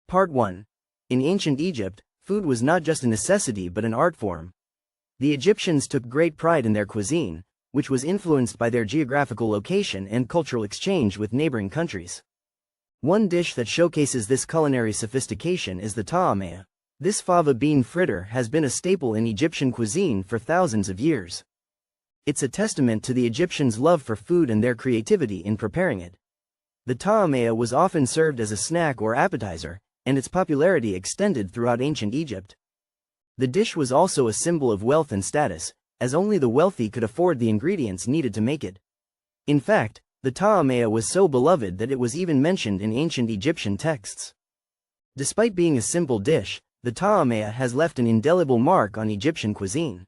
Part 1. In ancient Egypt, food was not just a necessity but an art form. The Egyptians took great pride in their cuisine, which was influenced by their geographical location and cultural exchange with neighboring countries. One dish that showcases this culinary sophistication is the ta'ameh. This fava bean fritter has been a staple in Egyptian cuisine for thousands of years. It's a testament to the Egyptians' love for food and their creativity in preparing it. The ta'ameh was often served as a snack or appetizer, and its popularity extended throughout ancient Egypt. The dish was also a symbol of wealth and status, as only the wealthy could afford the ingredients needed to make it. In fact, the ta'ameh was so beloved that it was even mentioned in ancient Egyptian texts. Despite being a simple dish, the ta'ameh has left an indelible mark on Egyptian cuisine.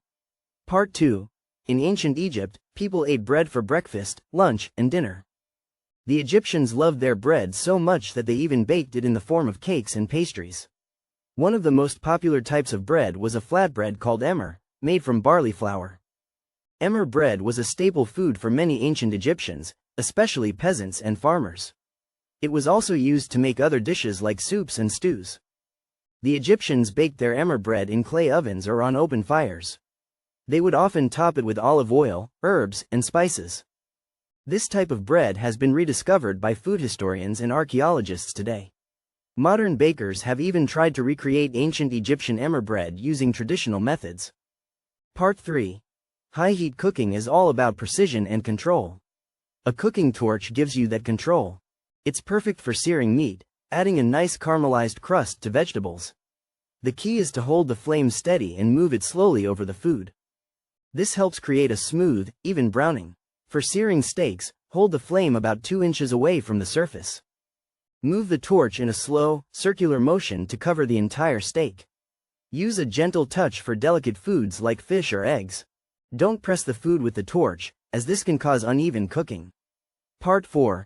Part 2. In ancient Egypt, people ate bread for breakfast, lunch, and dinner. The Egyptians loved their bread so much that they even baked it in the form of cakes and pastries. One of the most popular types of bread was a flatbread called emmer, made from barley flour. Emmer bread was a staple food for many ancient Egyptians, especially peasants and farmers. It was also used to make other dishes like soups and stews. The Egyptians baked their emmer bread in clay ovens or on open fires. They would often top it with olive oil, herbs, and spices. This type of bread has been rediscovered by food historians and archaeologists today. Modern bakers have even tried to recreate ancient Egyptian emmer bread using traditional methods. Part 3. High-heat cooking is all about precision and control. A cooking torch gives you that control. It's perfect for searing meat, adding a nice caramelized crust to vegetables. The key is to hold the flame steady and move it slowly over the food. This helps create a smooth, even browning. For searing steaks, hold the flame about 2 inches away from the surface. Move the torch in a slow, circular motion to cover the entire steak. Use a gentle touch for delicate foods like fish or eggs. Don't press the food with the torch, as this can cause uneven cooking. Part 4.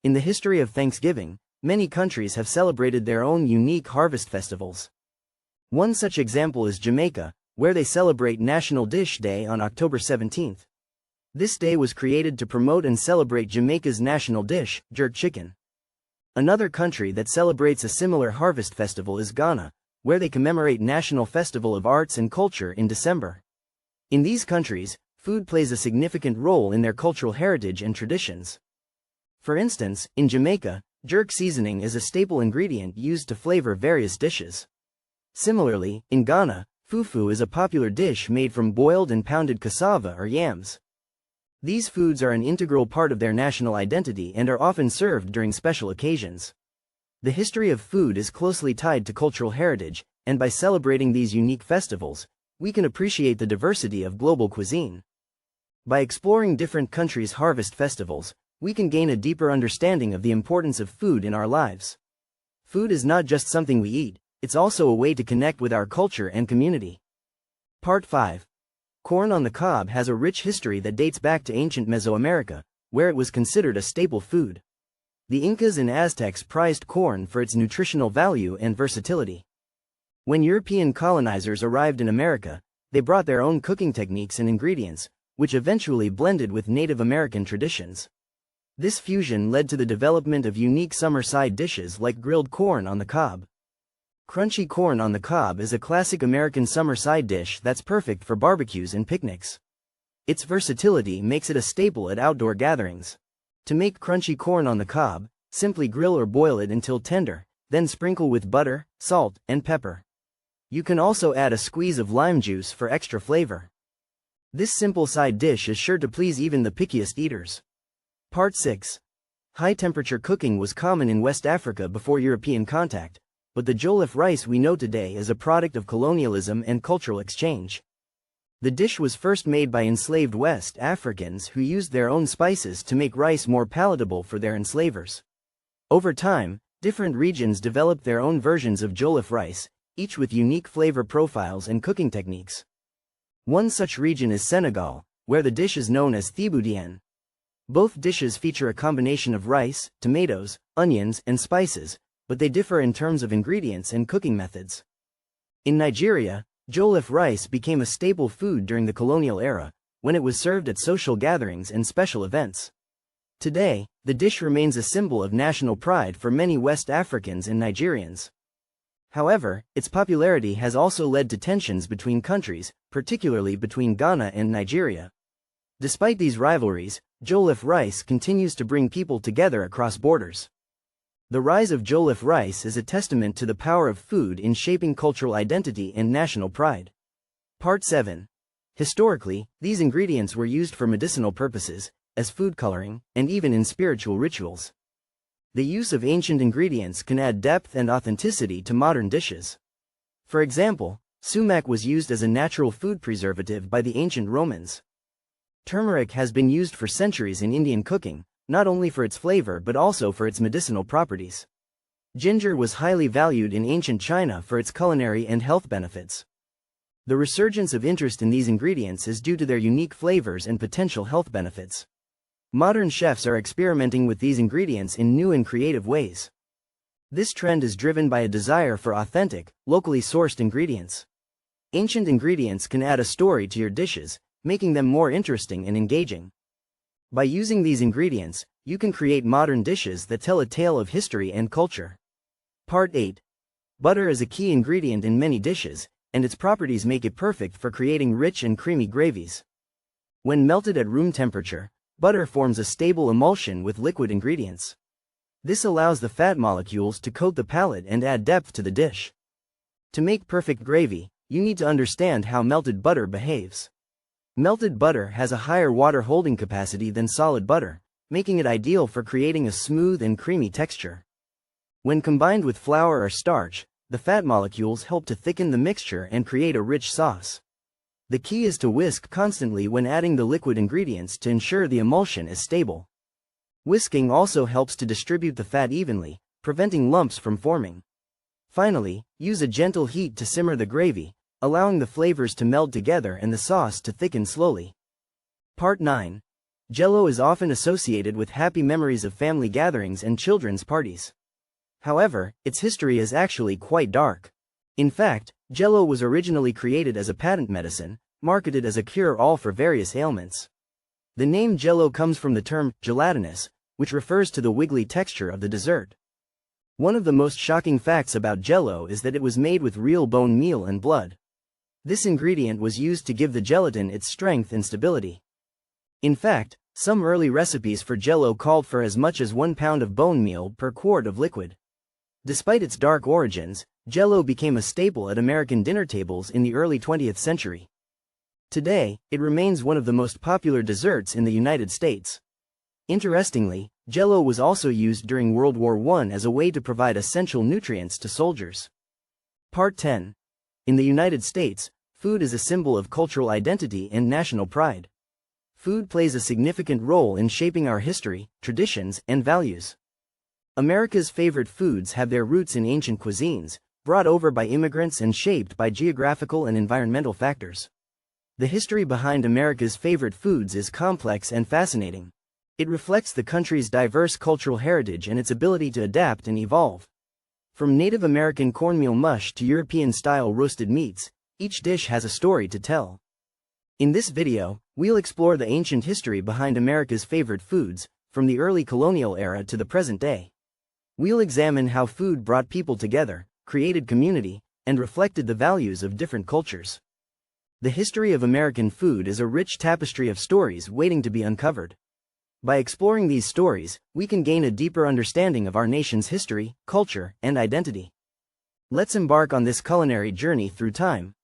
In the history of Thanksgiving, many countries have celebrated their own unique harvest festivals. One such example is Jamaica, where they celebrate National Dish Day on October 17th. This day was created to promote and celebrate Jamaica's national dish, jerk chicken. Another country that celebrates a similar harvest festival is Ghana, where they commemorate National Festival of Arts and Culture in December. In these countries, food plays a significant role in their cultural heritage and traditions. For instance, in Jamaica, jerk seasoning is a staple ingredient used to flavor various dishes. Similarly, in Ghana, fufu is a popular dish made from boiled and pounded cassava or yams. These foods are an integral part of their national identity and are often served during special occasions. The history of food is closely tied to cultural heritage, and by celebrating these unique festivals, we can appreciate the diversity of global cuisine. By exploring different countries' harvest festivals, we can gain a deeper understanding of the importance of food in our lives. Food is not just something we eat, it's also a way to connect with our culture and community. Part 5. Corn on the cob has a rich history that dates back to ancient Mesoamerica, where it was considered a staple food. The Incas and Aztecs prized corn for its nutritional value and versatility. When European colonizers arrived in America, they brought their own cooking techniques and ingredients, which eventually blended with Native American traditions. This fusion led to the development of unique summer side dishes like grilled corn on the cob. Crunchy corn on the cob is a classic American summer side dish that's perfect for barbecues and picnics. Its versatility makes it a staple at outdoor gatherings. To make crunchy corn on the cob, simply grill or boil it until tender, then sprinkle with butter, salt, and pepper. You can also add a squeeze of lime juice for extra flavor. This simple side dish is sure to please even the pickiest eaters. Part 6. High-temperature cooking was common in West Africa before European contact, but the jollof rice we know today is a product of colonialism and cultural exchange. The dish was first made by enslaved West Africans who used their own spices to make rice more palatable for their enslavers. Over time, different regions developed their own versions of jollof rice, each with unique flavor profiles and cooking techniques. One such region is Senegal, where the dish is known as thiboudien. Both dishes feature a combination of rice, tomatoes, onions, and spices, but they differ in terms of ingredients and cooking methods. In Nigeria, jollof rice became a staple food during the colonial era, when it was served at social gatherings and special events. Today, the dish remains a symbol of national pride for many West Africans and Nigerians. However, its popularity has also led to tensions between countries, particularly between Ghana and Nigeria. Despite these rivalries, jollof rice continues to bring people together across borders. The rise of jollof rice is a testament to the power of food in shaping cultural identity and national pride. Part 7. Historically, these ingredients were used for medicinal purposes, as food coloring, and even in spiritual rituals. The use of ancient ingredients can add depth and authenticity to modern dishes. For example, sumac was used as a natural food preservative by the ancient Romans. Turmeric has been used for centuries in Indian cooking, not only for its flavor but also for its medicinal properties. Ginger was highly valued in ancient China for its culinary and health benefits. The resurgence of interest in these ingredients is due to their unique flavors and potential health benefits. Modern chefs are experimenting with these ingredients in new and creative ways. This trend is driven by a desire for authentic, locally sourced ingredients. Ancient ingredients can add a story to your dishes, making them more interesting and engaging. By using these ingredients, you can create modern dishes that tell a tale of history and culture. Part 8. Butter is a key ingredient in many dishes, and its properties make it perfect for creating rich and creamy gravies. When melted at room temperature, butter forms a stable emulsion with liquid ingredients. This allows the fat molecules to coat the palate and add depth to the dish. To make perfect gravy, you need to understand how melted butter behaves. Melted butter has a higher water holding capacity than solid butter, making it ideal for creating a smooth and creamy texture. When combined with flour or starch, the fat molecules help to thicken the mixture and create a rich sauce. The key is to whisk constantly when adding the liquid ingredients to ensure the emulsion is stable. Whisking also helps to distribute the fat evenly, preventing lumps from forming. Finally, use a gentle heat to simmer the gravy, allowing the flavors to meld together and the sauce to thicken slowly. Part 9. Jell-O is often associated with happy memories of family gatherings and children's parties. However, its history is actually quite dark. In fact, Jell-O was originally created as a patent medicine, marketed as a cure-all for various ailments. The name Jell-O comes from the term gelatinous, which refers to the wiggly texture of the dessert. One of the most shocking facts about Jell-O is that it was made with real bone meal and blood. This ingredient was used to give the gelatin its strength and stability. In fact, some early recipes for Jell-O called for as much as 1 pound of bone meal per quart of liquid. Despite its dark origins, Jell-O became a staple at American dinner tables in the early 20th century. Today, it remains one of the most popular desserts in the United States. Interestingly, Jell-O was also used during World War I as a way to provide essential nutrients to soldiers. Part 10. In the United States, food is a symbol of cultural identity and national pride. Food plays a significant role in shaping our history, traditions, and values. America's favorite foods have their roots in ancient cuisines, brought over by immigrants and shaped by geographical and environmental factors. The history behind America's favorite foods is complex and fascinating. It reflects the country's diverse cultural heritage and its ability to adapt and evolve. From Native American cornmeal mush to European-style roasted meats, each dish has a story to tell. In this video, we'll explore the ancient history behind America's favorite foods, from the early colonial era to the present day. We'll examine how food brought people together, created community, and reflected the values of different cultures. The history of American food is a rich tapestry of stories waiting to be uncovered. By exploring these stories, we can gain a deeper understanding of our nation's history, culture, and identity. Let's embark on this culinary journey through time.